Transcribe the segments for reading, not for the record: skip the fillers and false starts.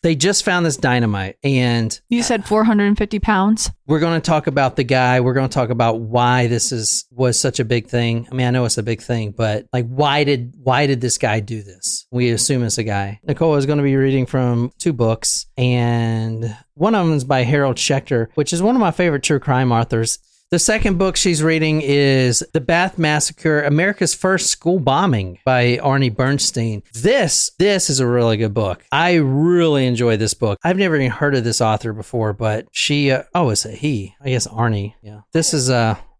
They just found this dynamite, and You said 450 pounds? we're going to talk about the guy. We're going to talk about why this was such a big thing. I mean, I know it's a big thing, but like, why did this guy do this? We assume it's a guy. Nicole is going to be reading from 2 books, and one of them is by Harold Schechter, which is one of my favorite true crime authors. The second book she's reading is The Bath Massacre, America's First School Bombing by Arnie Bernstein. This is a really good book. I really enjoy this book. I've never even heard of this author before, but she, it's a he. I guess Arnie. Yeah. This is,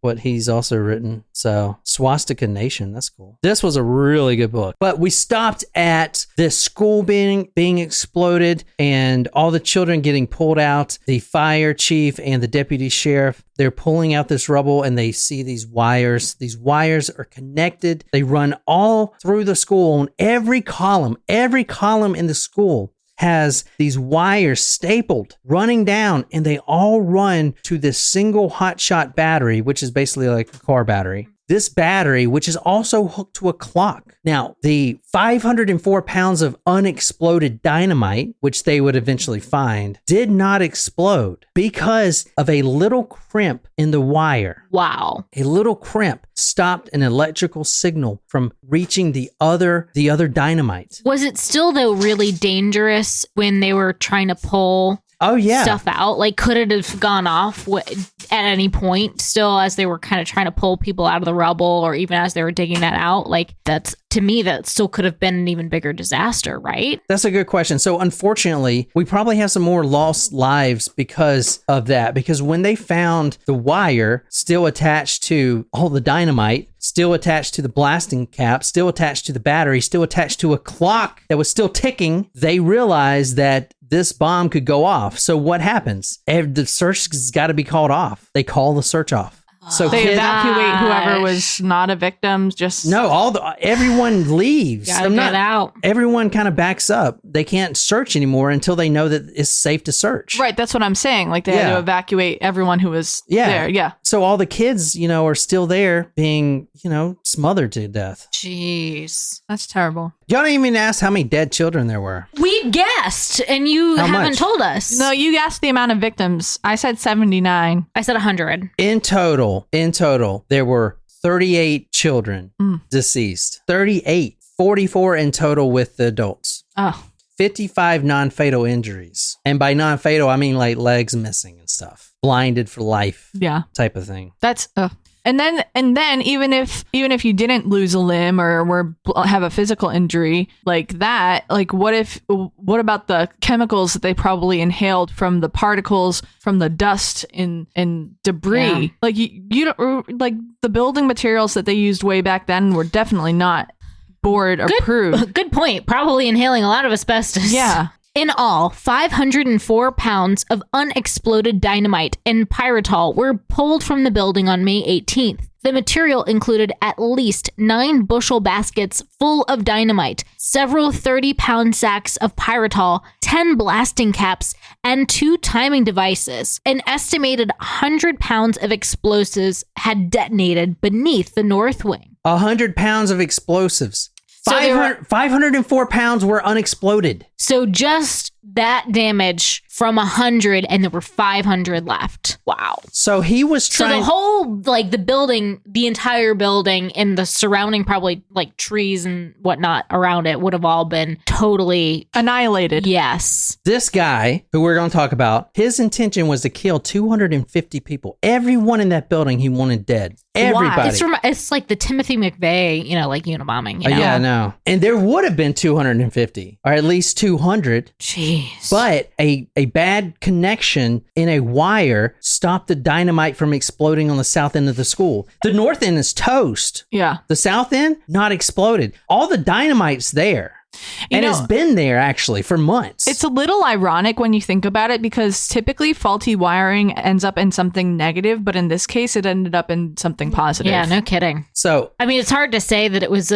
what he's also written. So Swastika Nation, that's cool. This was a really good book. But we stopped at this school being exploded and all the children getting pulled out. The fire chief and the deputy sheriff, they're pulling out this rubble and they see these wires. These wires are connected. They run all through the school on every column in the school has these wires stapled running down, and they all run to this single hotshot battery, which is basically like a car battery. This battery, which is also hooked to a clock. Now, the 504 pounds of unexploded dynamite, which they would eventually find, did not explode because of a little crimp in the wire. Wow. A little crimp stopped an electrical signal from reaching the other dynamite. Was it still, though, really dangerous when they were trying to pull stuff out? Like, could it have gone off at any point still as they were kind of trying to pull people out of the rubble, or even as they were digging that out? Like, that's, to me, that still could have been an even bigger disaster, right? That's a good question. So unfortunately, we probably have some more lost lives because of that. Because when they found the wire still attached to all the dynamite, still attached to the blasting cap, still attached to the battery, still attached to a clock that was still ticking, they realized that this bomb could go off. So what happens? The search has got to be called off. They call the search off. So they evacuate whoever was not a victim. Everyone leaves. Gotta get out. Everyone kind of backs up. They can't search anymore until they know that it's safe to search. Right. That's what I'm saying. Like, they had to evacuate everyone who was there. Yeah. So all the kids, are still there being, smothered to death. Jeez. That's terrible. Y'all didn't even ask how many dead children there were. We guessed, and you haven't told us. No, you asked the amount of victims. I said 79. I said 100. In total, there were 38 children deceased. 38. 44 in total with the adults. Oh. 55 non-fatal injuries. And by non-fatal, I mean like legs missing and stuff. Blinded for life. Yeah. Type of thing. That's... And then even if you didn't lose a limb or have a physical injury like that, like what about the chemicals that they probably inhaled from the particles from the dust and debris? Yeah. Like you don't, like, the building materials that they used way back then were definitely not board approved. Good point. Probably inhaling a lot of asbestos. Yeah. In all, 504 pounds of unexploded dynamite and pyritol were pulled from the building on May 18th. The material included at least 9 bushel baskets full of dynamite, several 30-pound sacks of pyritol, 10 blasting caps, and 2 timing devices. An estimated 100 pounds of explosives had detonated beneath the north wing. 100 pounds of explosives. 504 pounds were unexploded. So just that damage from 100, and there were 500 left. Wow. So he was trying... So the whole, like, the building, the entire building and the surrounding probably, like, trees and whatnot around it would have all been totally... annihilated. Yes. This guy, who we're going to talk about, his intention was to kill 250 people. Everyone in that building he wanted dead. Everybody. It's like the Timothy McVeigh, like, unaboming. Yeah, I know. And there would have been 250, or at least 200. Jeez. But a bad connection in a wire stopped the dynamite from exploding on the south end of the school. The north end is toast. Yeah. The south end, not exploded. All the dynamite's there. And it's been there, actually, for months. It's a little ironic when you think about it, because typically faulty wiring ends up in something negative, but in this case, it ended up in something positive. Yeah, no kidding. So, I mean, it's hard to say that it was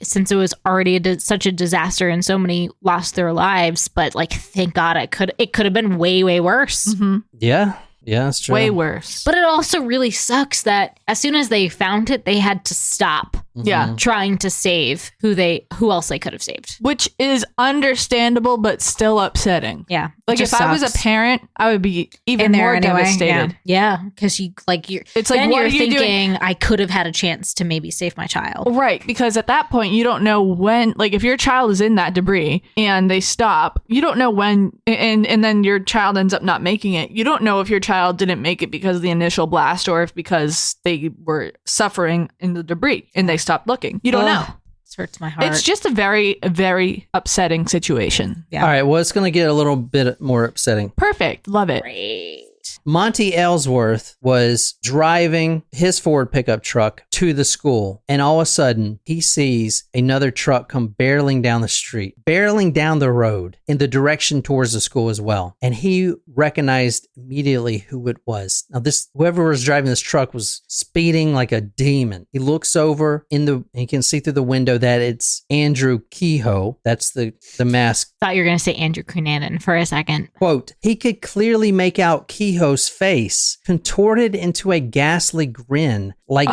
since it was already such a disaster and so many lost their lives, but like, thank God it could have been way, way worse. Mm-hmm. Yeah. Yeah, that's true. Way worse. But it also really sucks that as soon as they found it, they had to stop Yeah. trying to save who else they could have saved. Which is understandable, but still upsetting. Yeah. Like if I was a parent, I would be even more devastated. Yeah. Because you're It's like, then what you're are you thinking, doing? I could have had a chance to maybe save my child. Right. Because at that point, you don't know when, like if your child is in that debris and they stop, you don't know when, and then your child ends up not making it. You don't know if your child didn't make it because of the initial blast or if because they were suffering in the debris and they stopped looking. You don't know. This hurts my heart. It's just a very, very upsetting situation. Yeah. All right. Well, it's going to get a little bit more upsetting. Perfect. Love it. Great. Monty Ellsworth was driving his Ford pickup truck to the school, and all of a sudden, he sees another truck come barreling down the street, barreling down the road in the direction towards the school as well. And he recognized immediately who it was. Now, whoever was driving this truck was speeding like a demon. He looks over and he can see through the window that it's Andrew Kehoe. That's the mask. Thought you were going to say Andrew Cunanan for a second. Quote, he could clearly make out Kehoe's face contorted into a ghastly grin like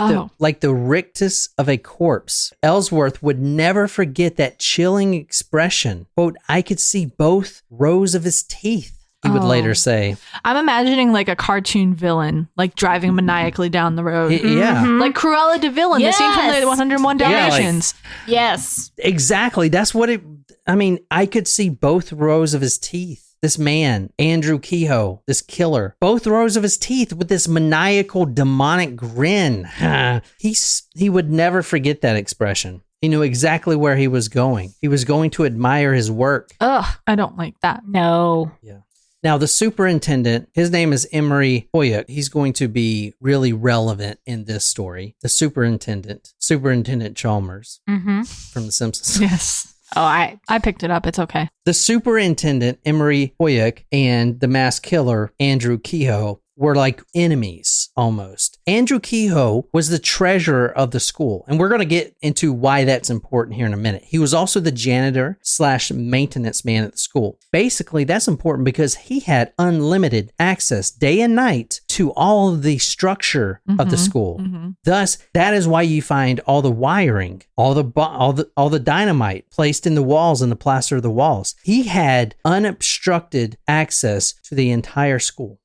the rictus of a corpse. Ellsworth would never forget that chilling expression. Quote, I could see both rows of his teeth, he would later say. I'm imagining like a cartoon villain, like driving maniacally down the road. Yeah. Like Cruella de Vil in the scene from the 101 Dalmatians. Yes. Exactly. That's what I could see both rows of his teeth. This man, Andrew Kehoe, this killer, both rows of his teeth with this maniacal, demonic grin. He would never forget that expression. He knew exactly where he was going. He was going to admire his work. Ugh, I don't like that. No. Yeah. Now, the superintendent, his name is Emery Hoyuk. He's going to be really relevant in this story. The Superintendent Chalmers from The Simpsons. Yes. Oh, I picked it up. It's okay. The superintendent, Emery Hoyuk, and the mass killer, Andrew Kehoe, were like enemies almost. Andrew Kehoe was the treasurer of the school, and we're going to get into why that's important here in a minute. He was also the janitor / maintenance man at the school. Basically, that's important because he had unlimited access day and night to all of the structure of the school. Thus, that is why you find all the wiring, all the dynamite placed in the walls and the plaster of the walls. He had unobstructed access to the entire school.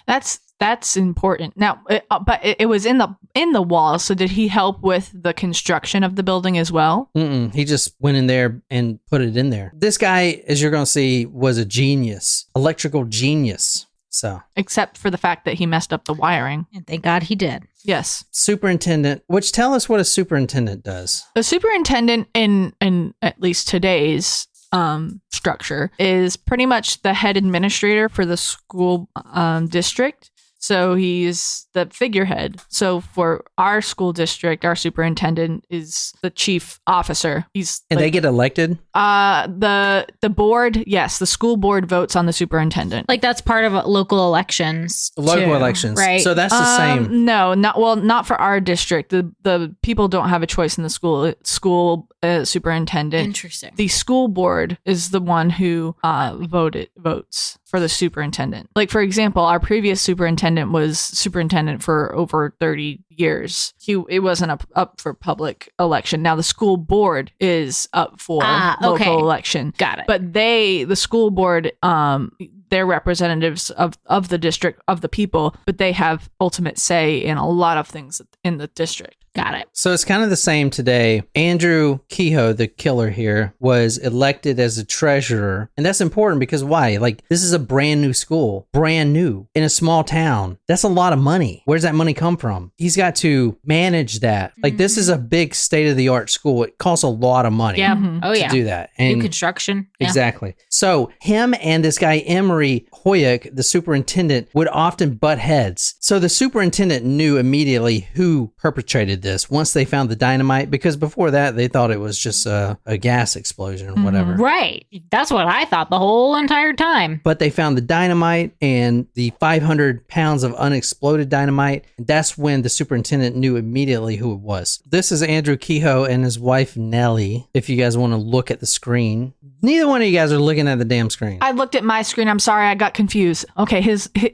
That's important. Now, but it was in the wall. So did he help with the construction of the building as well? He just went in there and put it in there. This guy, as you're going to see, was a genius, electrical genius. So, except for the fact that he messed up the wiring. And thank God he did. Yes. Superintendent, which tell us what a superintendent does. The superintendent in at least today's structure is pretty much the head administrator for the school district. So he's the figurehead. So for our school district, our superintendent is the chief officer. And they get elected? The board, yes, the school board votes on the superintendent. Like that's part of local elections. Local elections. Right. So that's the same. No, not for our district. The people don't have a choice in the school superintendent. Interesting. The school board is the one who votes for the superintendent. Like, for example, our previous superintendent was superintendent for over 30 years. It wasn't up for public election. Now the school board is up for local election. Got it. But the school board, they're representatives of the district, of the people, but they have ultimate say in a lot of things in the district. Got it. So it's kind of the same today. Andrew Kehoe, the killer here, was elected as a treasurer. And that's important because why? Like, this is a brand new school, brand new in a small town. That's a lot of money. Where's that money come from? He's got to manage that. Like, this is a big state-of-the-art school. It costs a lot of money to do that. And new construction. Exactly. So him and this guy, Emery Hoyuk, the superintendent, would often butt heads. So the superintendent knew immediately who perpetrated this once they found the dynamite, because before that they thought it was just a gas explosion or whatever. Right. That's what I thought the whole entire time. But they found the dynamite and the 500 pounds of unexploded dynamite. And that's when the superintendent knew immediately who it was. This is Andrew Kehoe and his wife, Nellie. If you guys want to look at the screen. Neither one of you guys are looking at the damn screen. I looked at my screen. I'm sorry, I got confused. Okay,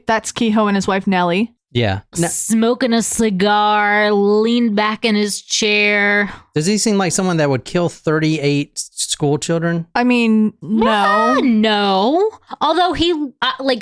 that's Kehoe and his wife, Nellie. Yeah. Now, smoking a cigar, leaned back in his chair. does he seem like someone that would kill 38 school children? I mean, no. No. Although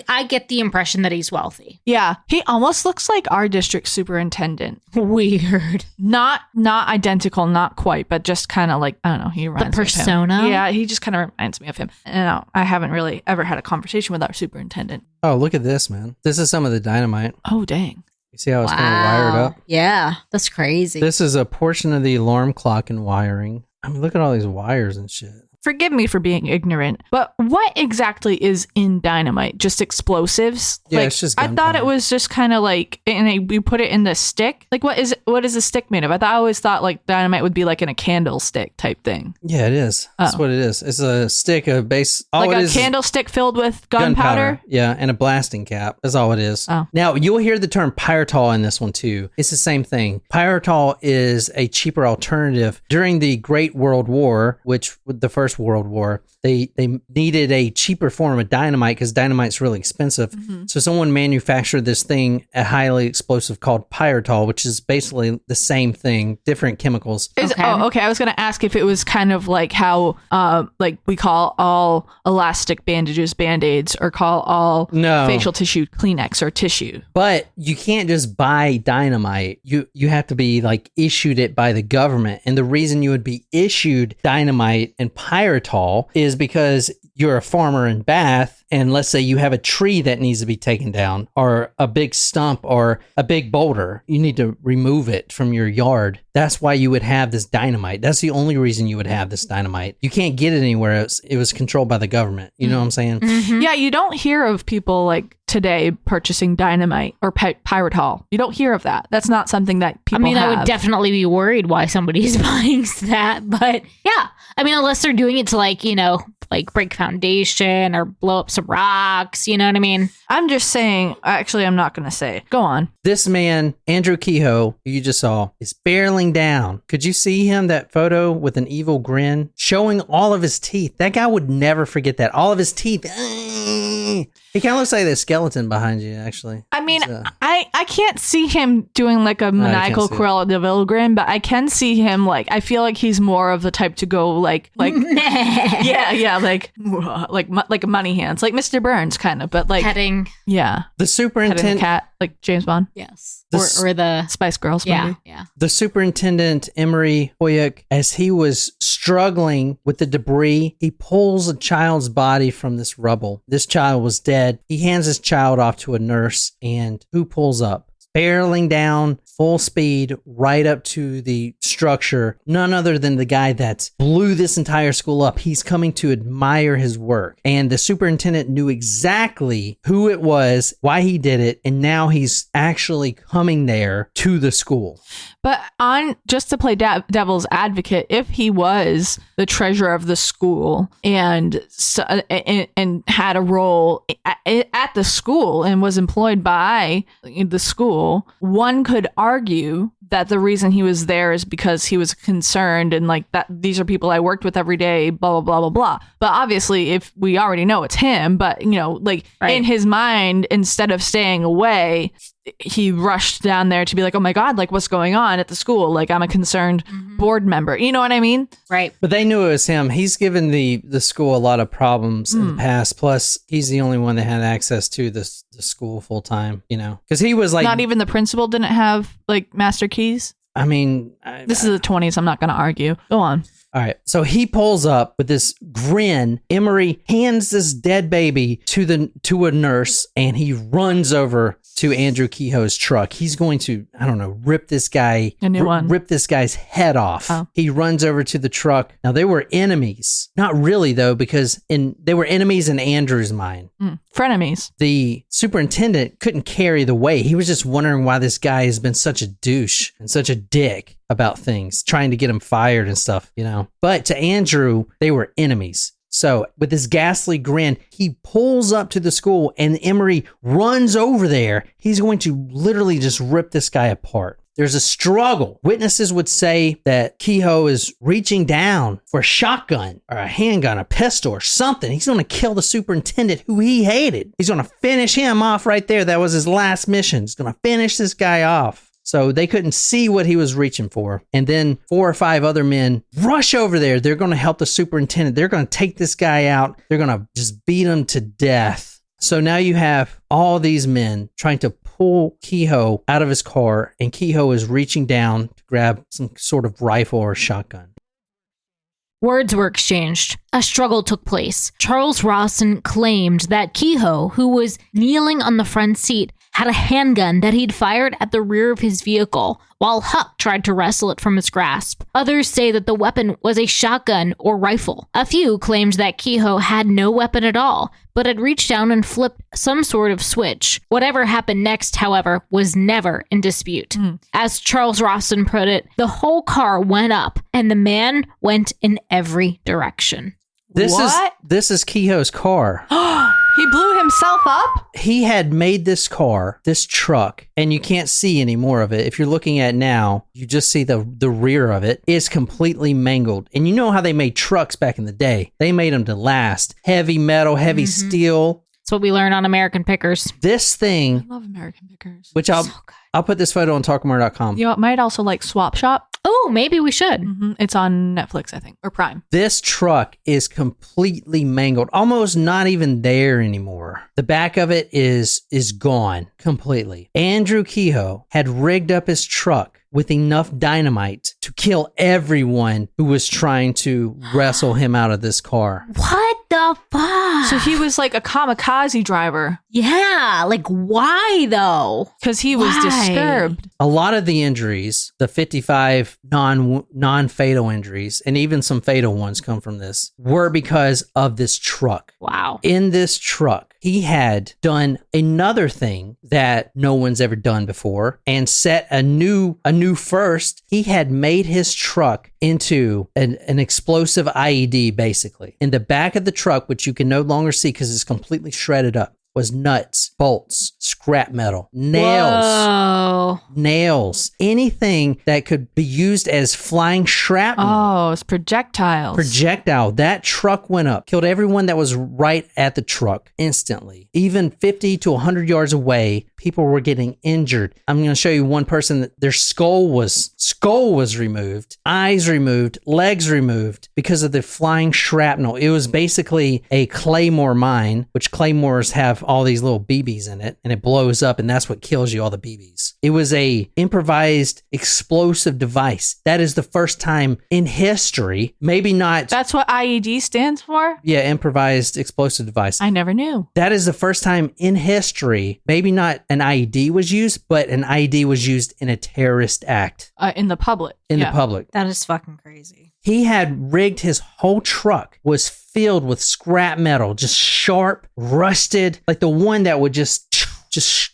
I get the impression that he's wealthy. Yeah, he almost looks like our district superintendent. Weird. Not identical, not quite, but just kind of like, I don't know, he reminds The me of him. persona? Yeah, he just kind of reminds me of him. And I haven't really ever had a conversation with our superintendent. Oh, look at this, man. This is some of the dynamite. Oh, dang. You see how it's kind of wired up? Yeah, that's crazy. This is a portion of the alarm clock and wiring. I mean, look at all these wires and shit. Forgive me for being ignorant, but what exactly is in dynamite? Just explosives? Yeah, like, it's just I thought gunpowder. it was just kind of like, and we put it in the stick. Like, what is the stick made of? I always thought like dynamite would be like in a candlestick type thing. Yeah, it is. That's Oh. what it is. It's a stick of base. All Like it a is candlestick filled with gunpowder? Yeah, and a blasting cap. That's all it is. Oh. Now, you'll hear the term pyritol in this one too. It's the same thing. Pyritol is a cheaper alternative. During the Great World War, which with the First World War, they needed a cheaper form of dynamite because dynamite's really expensive. Mm-hmm. So someone manufactured this thing, a highly explosive called pyritol, which is basically the same thing, different chemicals. Okay. I was going to ask if it was kind of like how, like we call all elastic bandages Band-Aids or call all No. facial tissue Kleenex or tissue. But you can't just buy dynamite. You have to be like issued it by the government. And the reason you would be issued dynamite and pyritol is because you're a farmer in Bath, and let's say you have a tree that needs to be taken down, or a big stump, or a big boulder. You need to remove it from your yard. That's why you would have this dynamite. That's the only reason you would have this dynamite. You can't get it anywhere else. It was controlled by the government. You know what I'm saying? Mhm. Yeah, you don't hear of people like today purchasing dynamite or pyritol. You don't hear of that. That's not something that people I have. would definitely be worried why somebody's buying that. But yeah, I mean, unless they're doing it to like break foundation or blow up some rocks, you know what I mean? I'm just saying, actually, I'm not going to say. Go on. This man, Andrew Kehoe, who you just saw, is barreling down. Could you see him, that photo with an evil grin, showing all of his teeth? That guy would never forget that. All of his teeth. He kind of looks like the skeleton behind you, actually. I mean, He's, I can't see him doing like a maniacal see it. Cruella de Vil grin, but I can see him like, I feel like he's more of the type to go like yeah, like money hands, like Mr. Burns kind of, but like Petting. yeah, the petting superintendent, a cat like James Bond, Yes. The Or the Spice Girls yeah, movie. yeah. the superintendent, Emery Hoyuk, as he was struggling with the debris, he pulls a child's body from this rubble. This child was dead. He hands his child off to a nurse, and who pulls up? Barreling down full speed right up to the structure, none other than the guy that blew this entire school up. He's coming to admire his work. And the superintendent knew exactly who it was, why he did it, and now he's actually coming there to the school. But on just to play devil's advocate, if he was the treasurer of the school and had a role at the school and was employed by the school, one could argue that the reason he was there is because he was concerned and like that these are people I worked with every day, blah, blah, blah, blah, blah. But obviously, if we already know it's him, but you know, like in his mind, instead of staying away, he rushed down there to be like, oh my God, like what's going on at the school? Like I'm a concerned board member. You know what I mean? Right. But they knew it was him. He's given the school a lot of problems in the past. Plus, he's the only one that had access to the school full time, you know, because he was like, Not even the principal didn't have like master keys. I mean, This is the 20s. I'm not going to argue. Go on. all right. So he pulls up with this grin. Emery hands this dead baby to a nurse, and he runs over to Andrew Kehoe's truck. He's going to, I don't know, rip this guy, A new one. rip this guy's head off. Oh. He runs over to the truck. Now they were enemies, not really though, because they were enemies in Andrew's mind. Frenemies. The superintendent couldn't carry the weight. He was just wondering why this guy has been such a douche and such a dick about things, trying to get him fired and stuff, you know. But to Andrew, they were enemies. So with this ghastly grin, he pulls up to the school and Emery runs over there. He's going to literally just rip this guy apart. There's a struggle. Witnesses would say that Kehoe is reaching down for a shotgun or a handgun, a pistol or something. He's going to kill the superintendent who he hated. He's going to finish him off right there. That was his last mission. He's going to finish this guy off. So they couldn't see what he was reaching for. And then 4 or 5 other men rush over there. They're going to help the superintendent. They're going to take this guy out. They're going to just beat him to death. So now you have all these men trying to pull Kehoe out of his car, and Kehoe is reaching down to grab some sort of rifle or shotgun. Words were exchanged. A struggle took place. Charles Rawson claimed that Kehoe, who was kneeling on the front seat, had a handgun that he'd fired at the rear of his vehicle, while Huck tried to wrestle it from his grasp. Others say that the weapon was a shotgun or rifle. A few claimed that Kehoe had no weapon at all, but had reached down and flipped some sort of switch. Whatever happened next, however, was never in dispute. As Charles Rawson put it, the whole car went up, and the man went in every direction. This is Kehoe's car. He blew himself up? He had made this car, this truck, and you can't see any more of it. If you're looking at it now, you just see the rear of it is completely mangled. And you know how they made trucks back in the day. They made them to last. Heavy metal, heavy steel. That's what we learn on American Pickers. This thing, I love American Pickers. which I'll put this photo on talkmore.com. You know, it might also like Swap Shop. Oh, maybe we should. It's on Netflix, I think, or Prime. This truck is completely mangled, almost not even there anymore. The back of it is gone completely. Andrew Kehoe had rigged up his truck with enough dynamite to kill everyone who was trying to wrestle him out of this car. What the fuck? So he was like a kamikaze driver. Yeah, like why though? Because he was disturbed. A lot of the injuries, the 55 non-fatal injuries, and even some fatal ones come from this, were because of this truck. Wow. In this truck, he had done another thing that no one's ever done before and set a new first. He had made his truck into an explosive IED, basically. In the back of the truck, which you can no longer see because it's completely shredded up, was nuts, bolts, scrap metal, nails, anything that could be used as flying shrapnel. Oh, it's projectile. That truck went up, killed everyone that was right at the truck instantly. Even 50 to 100 yards away, people were getting injured. I'm going to show you one person that their skull was removed, eyes removed, legs removed because of the flying shrapnel. It was basically a claymore mine, which claymores have all these little BBs in it, and it blows up, and that's what kills you, all the BBs. It was a improvised explosive device. That is the first time in history, maybe not. That's what IED stands for? Yeah, improvised explosive device. I never knew. That is the first time in history, maybe not an IED was used, but an IED was used in a terrorist act. In the public. The public. That is fucking crazy. He had rigged his whole truck, was filled with scrap metal, just sharp, rusted, like the one that would just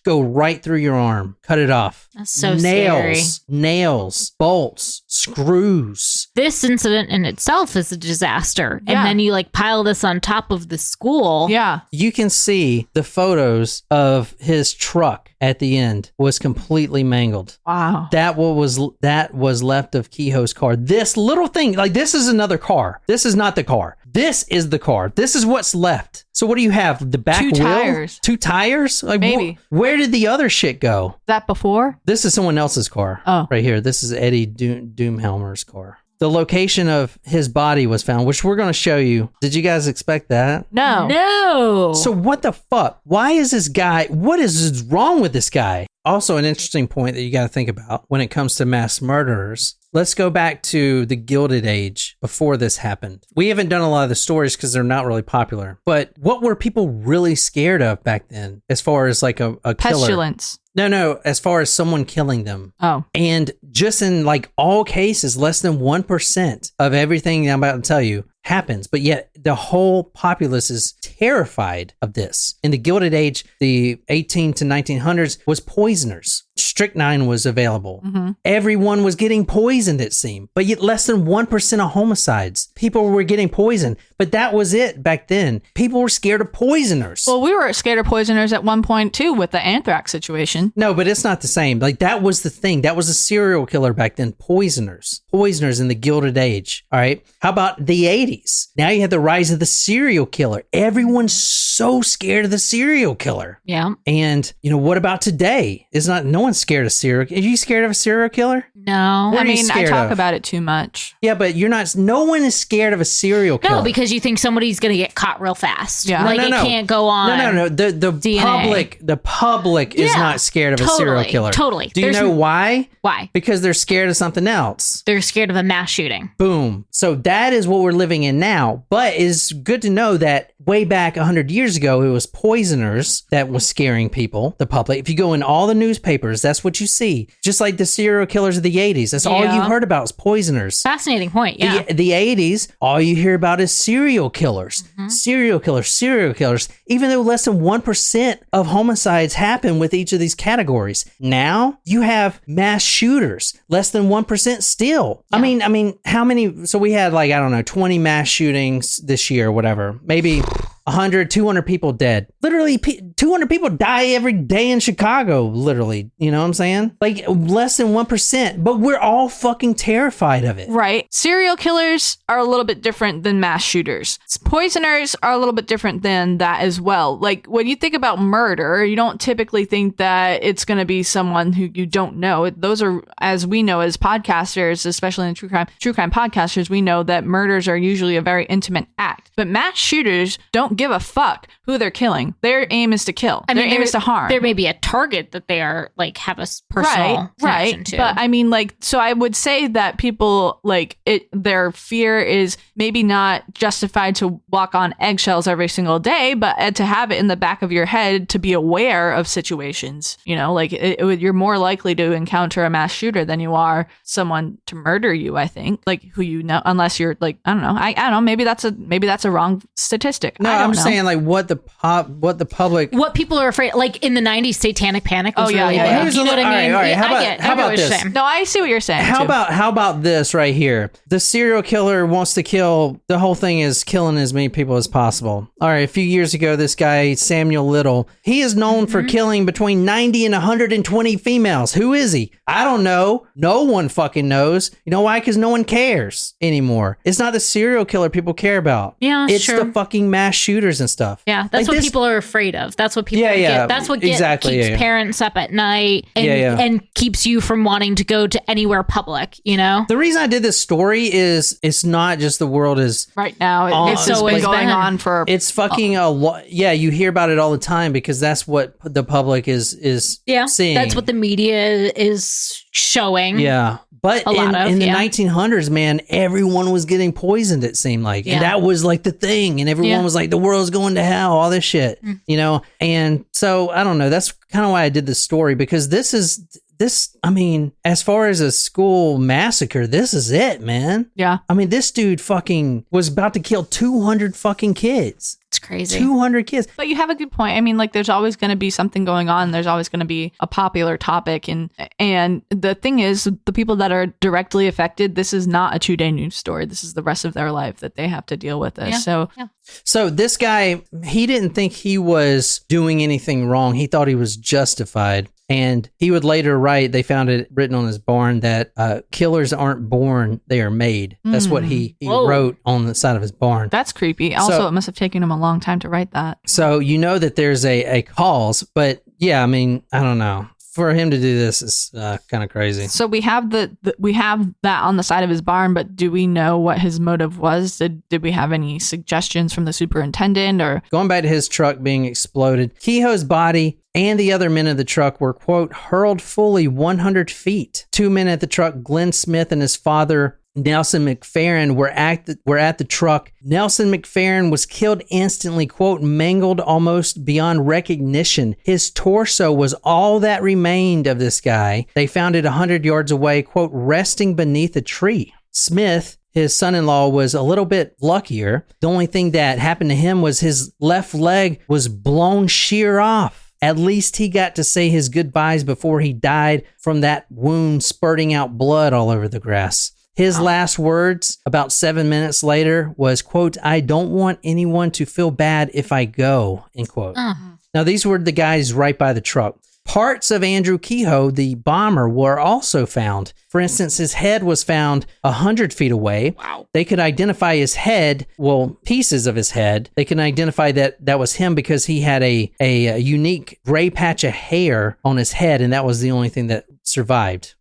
go right through your arm, cut it off. That's so scary. Nails, bolts, screws. This incident in itself is a disaster. And then you like pile this on top of the school. Yeah. You can see the photos of his truck at the end was completely mangled. Wow. That was left of Kehoe's car. This little thing, like this is another car. This is not the car. This is the car. This is what's left. So what do you have? The back wheel? Tires. 2 tires? Like maybe. Where did the other shit go? That before? This is someone else's car. Oh. Right here. This is Eddie Doomhelmer's car. The location of his body was found, which we're going to show you. Did you guys expect that? No. So what the fuck? Why is this guy? What is wrong with this guy? Also, an interesting point that you got to think about when it comes to mass murderers. Let's go back to the Gilded Age before this happened. We haven't done a lot of the stories because they're not really popular. But what were people really scared of back then as far as like a killer? Pestilence. No, as far as someone killing them. Oh. And just in like all cases, less than 1% of everything I'm about to tell you happens, but yet the whole populace is terrified of this. In the Gilded Age, the 18 to 1900s was poisoners. Strychnine was available. Everyone was getting poisoned, it seemed, but yet less than 1% of homicides. People were getting poisoned, but that was it back then. People were scared of poisoners. Well, we were scared of poisoners at one point too with the anthrax situation. No, but it's not the same. Like, that was the thing. That was a serial killer back then. Poisoners in the Gilded Age. All right. How about the 80s? Now you have the rise of the serial killer. Everyone's so scared of the serial killer. Yeah. And, what about today? No one's scared of serial. Are you scared of a serial killer? No. What I are you mean, I scared talk of? about it too much. Yeah, but you're not. No one is scared of a serial killer. No, because you think somebody's going to get caught real fast. Yeah. Like, No. it can't go on. No. The DNA. public is Yeah, not scared of a serial killer. Totally. Do you know why? Why? Because they're scared of something else. They're scared of a mass shooting. Boom. So that is what we're living in now. But it's good to know that way back 100 years ago, it was poisoners that was scaring people, the public. If you go in all the newspapers, that's what you see. Just like the serial killers of the 80s. That's all you heard about is poisoners. Fascinating point. Yeah. The 80s, all you hear about is serial killers. Serial killers. Even though less than 1% of homicides happen with each of these categories. Now, you have mass shooters. Less than 1% still. Yeah. I mean, how many? So we had 20 mass shootings this year or whatever. Maybe 100, 200 people dead. Literally, 200 people die every day in Chicago, literally. You know what I'm saying? Like, less than 1%. But we're all fucking terrified of it. Right. Serial killers are a little bit different than mass shooters. Poisoners are a little bit different than that as well. Like, when you think about murder, you don't typically think that it's going to be someone who you don't know. Those are, as we know as podcasters, especially in true crime podcasters, we know that murders are usually a very intimate act. But mass shooters don't give a fuck who they're killing. Their aim is to kill. Their aim is to harm. There may be a target that they are have a personal connection to. But I mean, so I would say that people their fear is maybe not justified to walk on eggshells every single day, but to have it in the back of your head to be aware of situations. You're more likely to encounter a mass shooter than you are someone to murder you. I think, who you know, unless you're I don't know. I don't know. Maybe that's a wrong statistic. No, I'm saying what people are afraid. Like in the 90s, Satanic Panic was really yeah. big. You know what I mean? All right. How about what this? you're saying. No, I see what you're saying. How about this right here? The serial killer wants to kill. The whole thing is killing as many people as possible. All right. A few years ago, this guy Samuel Little, he is known for killing between 90 and 120 females. Who is he? I don't know. No one fucking knows. You know why? Because no one cares anymore. It's not the serial killer people care about. Yeah, it's sure. the fucking mass shooters and stuff. Yeah, that's what people are afraid of. That's what people get. That's what keeps parents up at night and keeps you from wanting to go to anywhere public, The reason I did this story is it's not just the world is right now. It's been going on for. It's fucking a lot. Yeah, you hear about it all the time because that's what the public is seeing. That's what the media is showing. Yeah. But in the 1900s, man, everyone was getting poisoned, it seemed like. And that was the thing. And everyone was like, the world's going to hell, all this shit, And so, I don't know. That's kind of why I did this story, because this, I mean, as far as a school massacre, this is it, man. Yeah. I mean, this dude fucking was about to kill 200 fucking kids. It's crazy. 200 kids. But you have a good point. I mean, there's always going to be something going on. There's always going to be a popular topic. And the thing is, the people that are directly affected, this is not a 2-day news story. This is the rest of their life that they have to deal with this. So this guy, he didn't think he was doing anything wrong. He thought he was justified. And he would later write, they found it written on his barn that killers aren't born, they are made. That's what he wrote on the side of his barn. That's creepy. Also, it must have taken him a long time to write that. So that there's a cause, but yeah, I mean, I don't know. For him to do this is kind of crazy. So we have we have that on the side of his barn, but do we know what his motive was? Did we have any suggestions from the superintendent or going back to his truck being exploded? Kehoe's body and the other men of the truck were, quote, hurled fully 100 feet. 2 men at the truck, Glenn Smith and his father, Nelson McFerrin, were at the truck. Nelson McFerrin was killed instantly, quote, mangled almost beyond recognition. His torso was all that remained of this guy. They found it 100 yards away, quote, resting beneath a tree. Smith, his son-in-law was a little bit luckier. The only thing that happened to him was his left leg was blown sheer off. At least he got to say his goodbyes before he died from that wound spurting out blood all over the grass. His last words about 7 minutes later was, quote, "I don't want anyone to feel bad if I go," end quote. Now, these were the guys right by the truck. Parts of Andrew Kehoe, the bomber, were also found. For instance, his head was found 100 feet away. Wow. They could identify his head, well, pieces of his head. They can identify that was him because he had a unique gray patch of hair on his head, and that was the only thing that survived.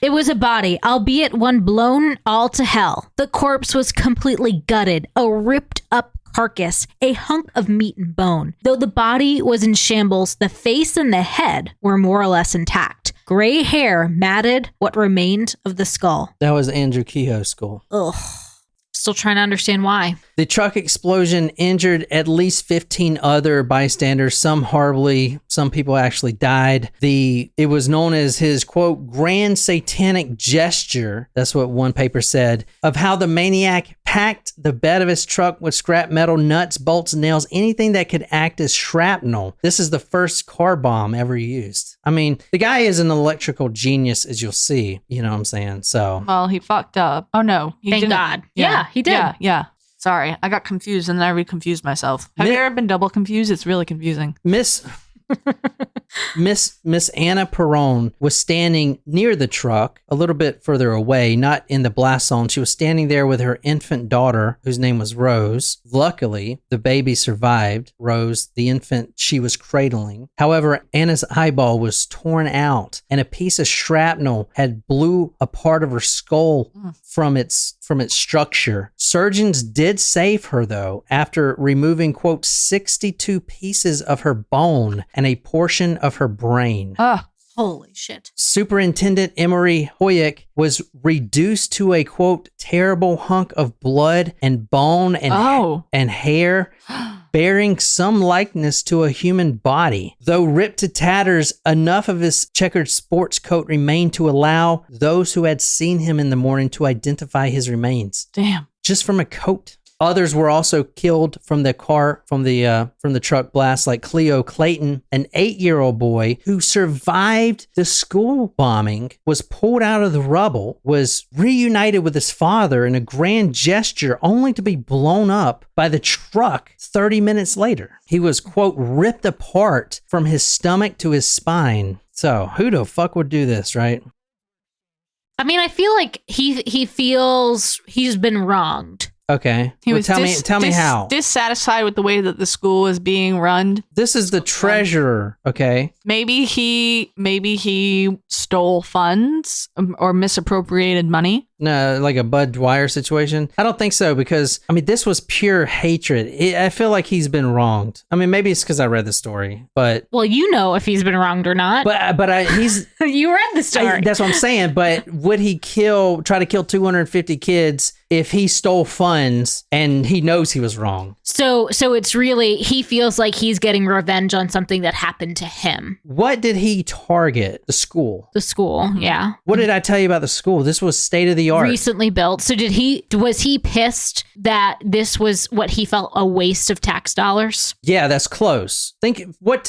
It was a body, albeit one blown all to hell. The corpse was completely gutted, a ripped up carcass, a hunk of meat and bone. Though the body was in shambles, the face and the head were more or less intact. Gray hair matted what remained of the skull. That was Andrew Kehoe's skull. Ugh. Still trying to understand why. The truck explosion injured at least 15 other bystanders, some horribly, some people actually died. It was known as his, quote, grand satanic gesture, that's what one paper said, of how the maniac packed the bed of his truck with scrap metal, nuts, bolts, nails, anything that could act as shrapnel. This is the first car bomb ever used. I mean, the guy is an electrical genius, as you'll see. You know what I'm saying? So, Well, he fucked up. Oh, no. He Thank didn't. God. Yeah, he did. Yeah. Sorry. I got confused and then I re-confused myself. Have you ever been double confused? It's really confusing. Miss Anna Perron was standing near the truck, a little bit further away, not in the blast zone. She was standing there with her infant daughter, whose name was Rose. Luckily, the baby survived. Rose, the infant she was cradling. However, Anna's eyeball was torn out, and a piece of shrapnel had blew a part of her skull from its structure. Surgeons did save her, though, after removing, quote, 62 pieces of her bone and a portion of her brain. Holy shit. Superintendent Emery Hoyek was reduced to a, quote, terrible hunk of blood and bone and hair, bearing some likeness to a human body. Though ripped to tatters, enough of his checkered sports coat remained to allow those who had seen him in the morning to identify his remains. Damn. Just from a coat. Others were also killed from the truck blast, like Cleo Clayton, an 8-year-old boy who survived the school bombing, was pulled out of the rubble, was reunited with his father in a grand gesture, only to be blown up by the truck 30 minutes later. He was, quote, ripped apart from his stomach to his spine. So who the fuck would do this, right? I mean, I feel like he feels he's been wronged. Okay. He Well, was tell me how. dissatisfied with the way that the school is being run. This is the treasurer, okay? Maybe he stole funds or misappropriated money. No, like a Bud Dwyer situation? I don't think so, because, I mean, this was pure hatred. I feel like he's been wronged. I mean, maybe it's because I read the story, but... Well, you know if he's been wronged or not. He's... You read the story. That's what I'm saying, but would he try to kill 250 kids if he stole funds and he knows he was wrong? So it's really, he feels like he's getting revenge on something that happened to him. What did he target? The school. The school, yeah. What did I tell you about the school? This was state of the art. Recently built. So was he pissed that this was what he felt a waste of tax dollars? Yeah, that's close. Think, what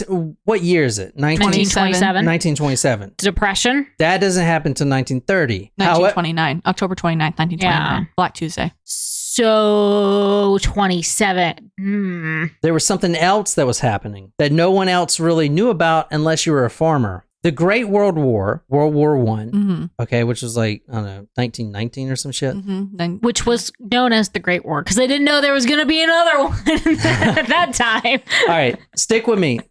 year is it? 1927. Depression? That doesn't happen till 1930. 1929. October 29th, 1929. Yeah. Black Tuesday. So 27. There was something else that was happening that no one else really knew about unless you were a farmer. The Great World War, World War I, okay, which was like, I don't know, 1919 or some shit. Which was known as the Great War, because they didn't know there was going to be another one at that time. All right, stick with me.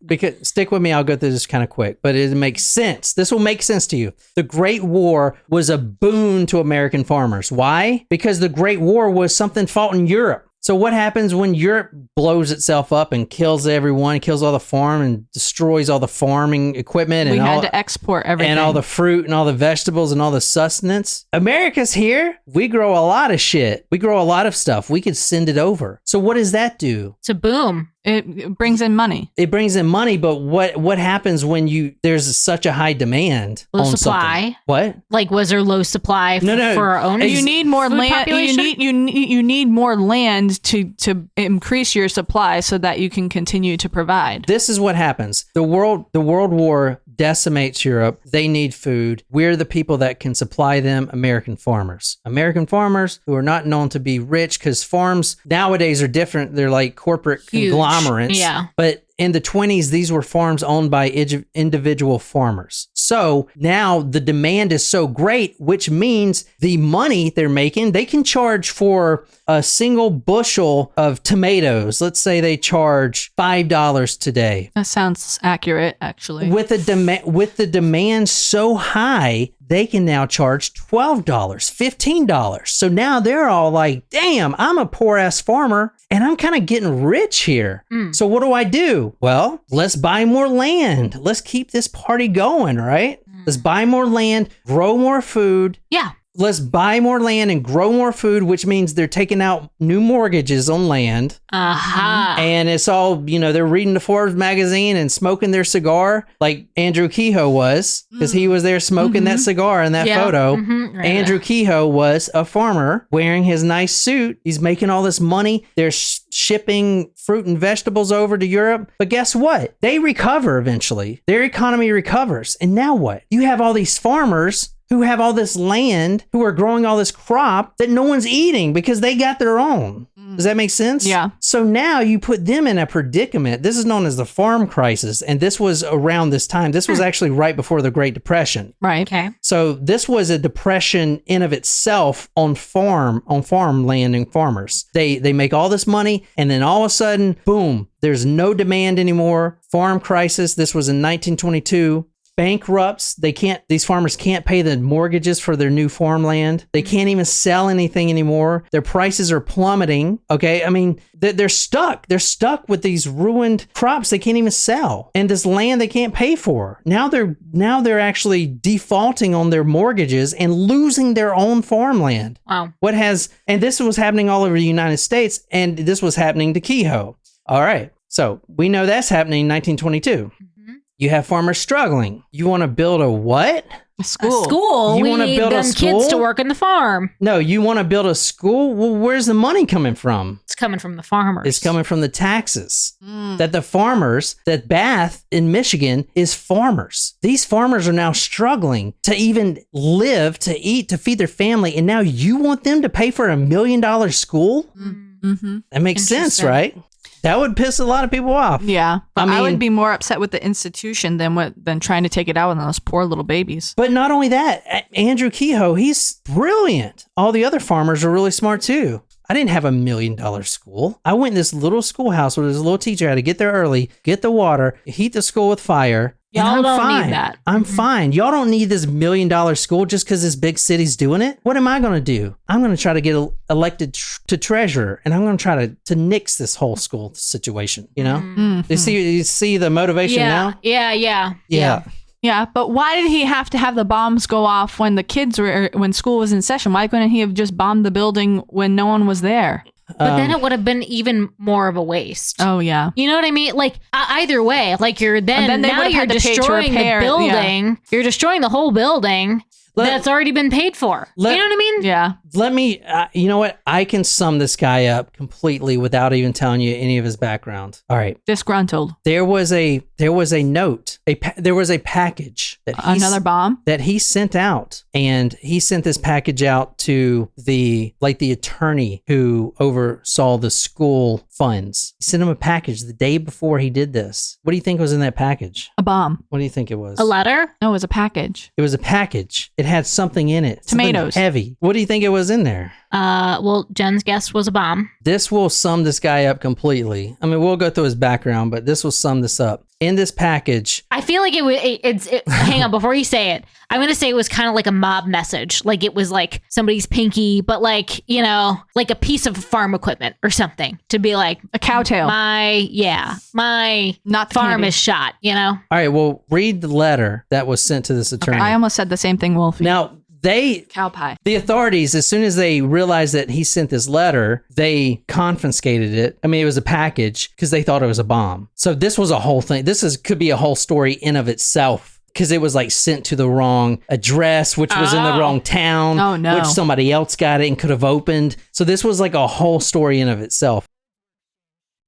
I'll go through this kind of quick, but it makes sense. This will make sense to you. The Great War was a boon to American farmers. Why? Because the Great War was something fought in Europe. So what happens when Europe blows itself up and kills everyone, kills all the farm and destroys all the farming equipment? We had to export everything. And all the fruit and all the vegetables and all the sustenance. America's here. We grow a lot of shit. We grow a lot of stuff. We could send it over. So what does that do? It's a boom. It brings in money. It brings in money, but what happens when there's such a high demand Low on supply. something? What? Like, was there low supply for our own? You need more food land. population? You need more land to increase your supply so that you can continue to provide. This is what happens. The world war decimates Europe. They need food. We're the people that can supply them, American farmers. American farmers who are not known to be rich, because farms nowadays are different. They're like corporate Huge. conglomerates. Yeah. But in the 20s, these were farms owned by individual farmers. So now the demand is so great, which means the money they're making, they can charge for a single bushel of tomatoes. Let's say they charge $5 today. That sounds accurate, actually. With the demand so high, they can now charge $12, $15. So now they're all like, damn, I'm a poor ass farmer and I'm kind of getting rich here. So what do? Well, let's buy more land. Let's keep this party going, right? Let's buy more land, grow more food. Yeah. Let's buy more land and grow more food, which means they're taking out new mortgages on land. Aha. And it's all, they're reading the Forbes magazine and smoking their cigar like Andrew Kehoe was, because he was there smoking that cigar in that photo. Right. Andrew Kehoe was a farmer wearing his nice suit. He's making all this money. They're shipping fruit and vegetables over to Europe. But guess what? They recover eventually. Their economy recovers. And now what? You have all these farmers who have all this land, who are growing all this crop that no one's eating because they got their own. Does that make sense? Yeah. So now you put them in a predicament. This is known as the farm crisis. And this was around this time. This was actually right before the Great Depression. Right. Okay. So this was a depression in of itself on farmland and farmers. They make all this money, and then all of a sudden, boom, there's no demand anymore. Farm crisis. This was in 1922. Bankrupts. These farmers can't pay the mortgages for their new farmland. They can't even sell anything anymore. Their prices are plummeting. Okay. I mean, they're stuck. They're stuck with these ruined crops they can't even sell, and this land they can't pay for. Now they're actually defaulting on their mortgages and losing their own farmland. Wow. And this was happening all over the United States, and this was happening to Kehoe. All right. So we know that's happening in 1922. You have farmers struggling. You want to build a what? A school. A school. You We wanna need build a them kids school? to work in the farm. No, you want to build a school? Well, where's the money coming from? It's coming from the farmers. It's coming from the taxes. That Bath in Michigan is farmers. These farmers are now struggling to even live, to eat, to feed their family. And now you want them to pay for $1 million school? Mm-hmm. That makes sense, Interesting. right? That would piss a lot of people off. Yeah. But I I would mean- be more upset with the institution than trying to take it out on those poor little babies. But not only that, Andrew Kehoe, he's brilliant. All the other farmers are really smart too. I didn't have $1 million school. I went in this little schoolhouse where this little teacher had to get there early, get the water, heat the school with fire. And Y'all I'm don't fine. need that. I'm fine. Y'all don't need this $1 million school just because this big city's doing it. What am I going to do? I'm going to try to get elected to treasurer, and I'm going to try to nix this whole school situation. You see the motivation now? Yeah. Yeah, but why did he have to have the bombs go off when when school was in session? Why couldn't he have just bombed the building when no one was there? But then it would have been even more of a waste. Oh yeah. You know what I mean? Like either way, like And then they now would've you're had to pay to destroying repair the it, yeah. building. You're destroying the whole building that's already been paid for. You know what I mean? Yeah. Let me, you know what? I can sum this guy up completely without even telling you any of his background. All right. Disgruntled. There was a note, there was a package Another bomb? that he sent out, and he sent this package out to the attorney who oversaw the school funds. He sent him a package the day before he did this. What do you think was in that package? A bomb. What do you think it was? A letter? No, it was a package. It was a package. It had something in it. Something Tomatoes. heavy. What do you think it was in there? Well, Jen's guess was a bomb. This will sum this guy up completely. I mean, we'll go through his background, but this will sum this up. In this package, I feel like hang on, before you say it, I'm going to say it was kind of like a mob message. Like it was like somebody's pinky, but like, like a piece of farm equipment or something to be like A cowtail. my Not the farm candy. is shot, all right, well, read the letter that was sent to this attorney. I almost said the same thing, Wolfie. Now, Cow pie. The authorities, as soon as they realized that he sent this letter, they confiscated it. I mean, it was a package because they thought it was a bomb. So this was a whole thing. Could be a whole story in of itself because it was like sent to the wrong address, which was in the wrong town, Oh, no. which somebody else got it and could have opened. So this was like a whole story in of itself.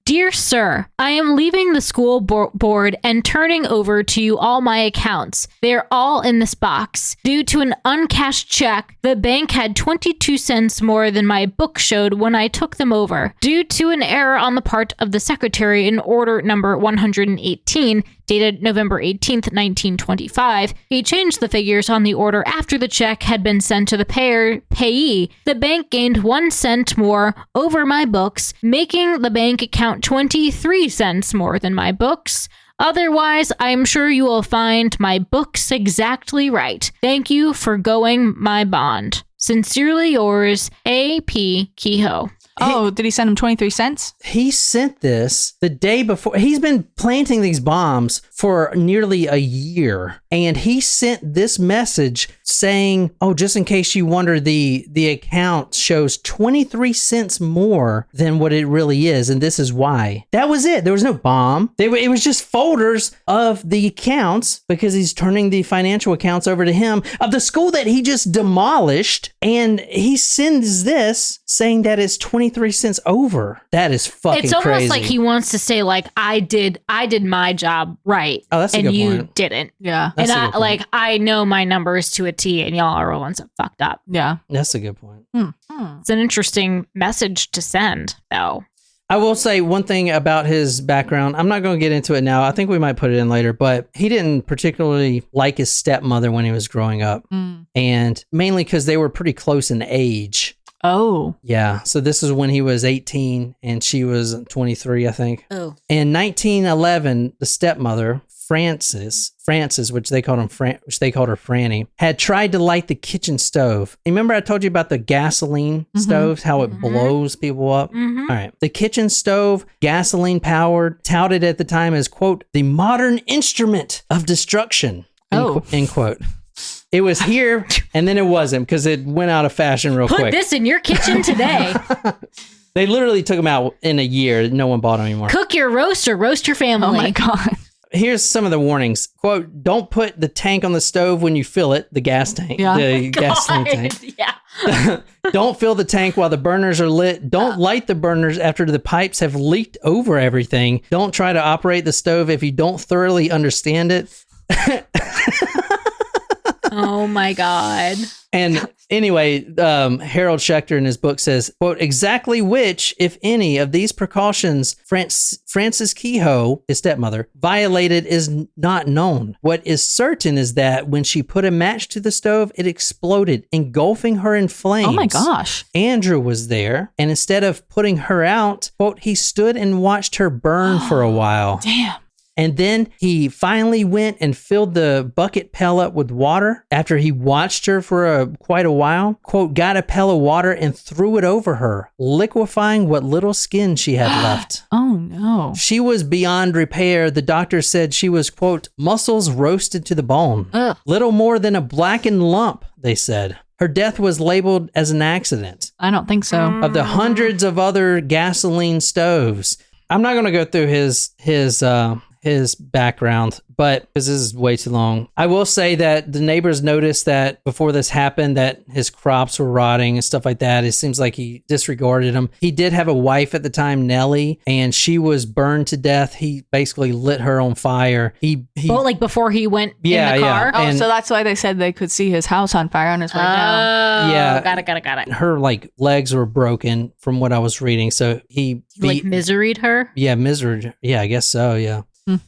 Dear Sir, I am leaving the school board and turning over to you all my accounts. They are all in this box. Due to an uncashed check, the bank had 22 cents more than my book showed when I took them over. Due to an error on the part of the secretary in order number 118, dated November 18th, 1925, he changed the figures on the order after the check had been sent to the payee. The bank gained 1 cent more over my books, making the bank account 23 cents more than my books. Otherwise, I'm sure you will find my books exactly right. Thank you for going my bond. Sincerely yours, A.P. Kehoe. Oh, did he send him 23 cents? He sent this the day before. He's been planting these bombs for nearly a year. And he sent this message saying, oh, just in case you wonder, the account shows 23 cents more than what it really is. And this is why. That was it. There was no bomb. It was just folders of the accounts because he's turning the financial accounts over to him of the school that he just demolished. And he sends this saying that it's 23 cents over. That is fucking crazy. It's almost like he wants to say, like, I did my job right. Oh, that's a good point. And you didn't. Yeah. That's and I know my numbers to a T, and y'all are the ones that fucked up. Yeah. That's a good point. It's an interesting message to send, though. I will say one thing about his background. I'm not going to get into it now. I think we might put it in later, but he didn't particularly like his stepmother when he was growing up. And mainly because they were pretty close in age. Oh. Yeah. So this is when he was 18 and she was 23, I think. Oh. In 1911, the stepmother, Frances, which they called her Franny, had tried to light the kitchen stove. Remember I told you about the gasoline stoves, how it blows people up? All right. The kitchen stove, gasoline powered, touted at the time as, quote, the modern instrument of destruction, end quote. It was here, and then it wasn't because it went out of fashion real quick. Put this in your kitchen today. They literally took them out in a year. No one bought them anymore. Cook your roast or roast your family. Oh my God. Here's some of the warnings. Quote, don't put the tank on the stove when you fill it, the gas tank, the gasoline tank. Yeah. Don't fill the tank while the burners are lit. Don't light the burners after the pipes have leaked over everything. Don't try to operate the stove if you don't thoroughly understand it. Oh my God. And anyway, Harold Schechter in his book says, quote, exactly which, if any, of these precautions Frances Kehoe, his stepmother, violated is not known. What is certain is that when she put a match to the stove, it exploded, engulfing her in flames. Oh my gosh. Andrew was there, and instead of putting her out, quote, he stood and watched her burn for a while. Damn. And then he finally went and filled the bucket pail up with water after he watched her for quite a while. Quote, got a pail of water and threw it over her, liquefying what little skin she had left. Oh no. She was beyond repair. The doctor said she was, quote, muscles roasted to the bone. Ugh. Little more than a blackened lump, they said. Her death was labeled as an accident. I don't think so. Of the hundreds of other gasoline stoves. I'm not going to go through his background, but because this is way too long. I will say that the neighbors noticed that before this happened that his crops were rotting and stuff like that. It seems like he disregarded them. He did have a wife at the time, Nellie, and she was burned to death. He basically lit her on fire. Oh, like before he went in the car? Oh, so that's why they said they could see his house on fire on his way down. Yeah. Got it. Her like legs were broken from what I was reading. So he like miseried her? Yeah, miseried. Yeah, I guess so. Yeah.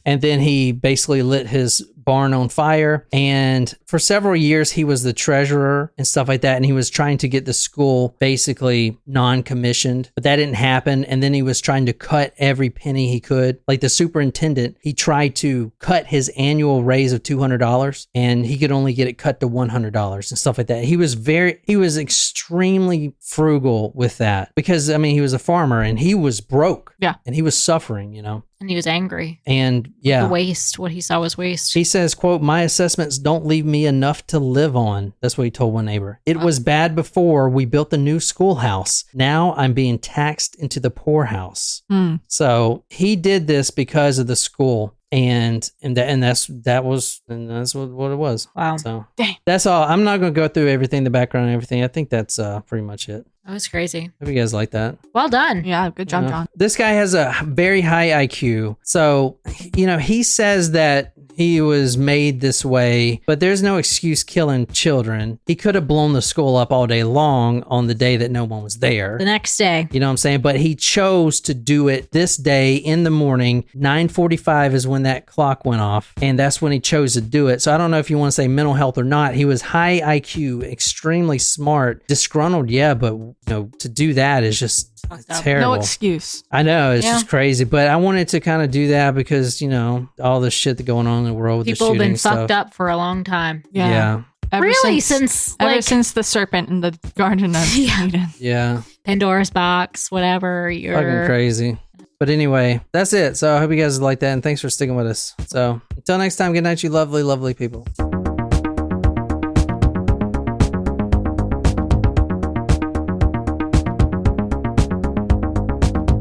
And then he basically lit his barn on fire. And for several years, he was the treasurer and stuff like that. And he was trying to get the school basically non-commissioned, but that didn't happen. And then he was trying to cut every penny he could. Like the superintendent, he tried to cut his annual raise of $200 and he could only get it cut to $100 and stuff like that. He was extremely frugal with that because, I mean, he was a farmer and he was broke. Yeah. And he was suffering, you know. And he was angry. And The waste, what he saw was waste. He says, quote, "My assessments don't leave me enough to live on." That's what he told one neighbor. "It was bad before we built the new schoolhouse. Now I'm being taxed into the poorhouse." So he did this because of the school. And that's what it was. Wow. So Dang. that's all. I'm not going to go through everything, the background and everything. I think that's pretty much it. That was crazy. Hope you guys like that. Well done. Yeah, good job, John. This guy has a very high IQ. So, he says that he was made this way, but there's no excuse killing children. He could have blown the school up all day long on the day that no one was there. The next day. You know what I'm saying? But he chose to do it this day in the morning. 9:45 is when that clock went off, and that's when he chose to do it. So I don't know if you want to say mental health or not. He was high IQ, extremely smart, disgruntled, yeah, but to do that is just terrible. No excuse. I know, it's just crazy. But I wanted to kind of do that because, all the shit that's going on in the world with People the have been shooting stuff. fucked up for a long time. Yeah. Ever Really? ever since the serpent in the Garden of Eden. Yeah. Pandora's box, whatever. Fucking crazy. But anyway, that's it. So I hope you guys like that. And thanks for sticking with us. So until next time, good night, you lovely, lovely people.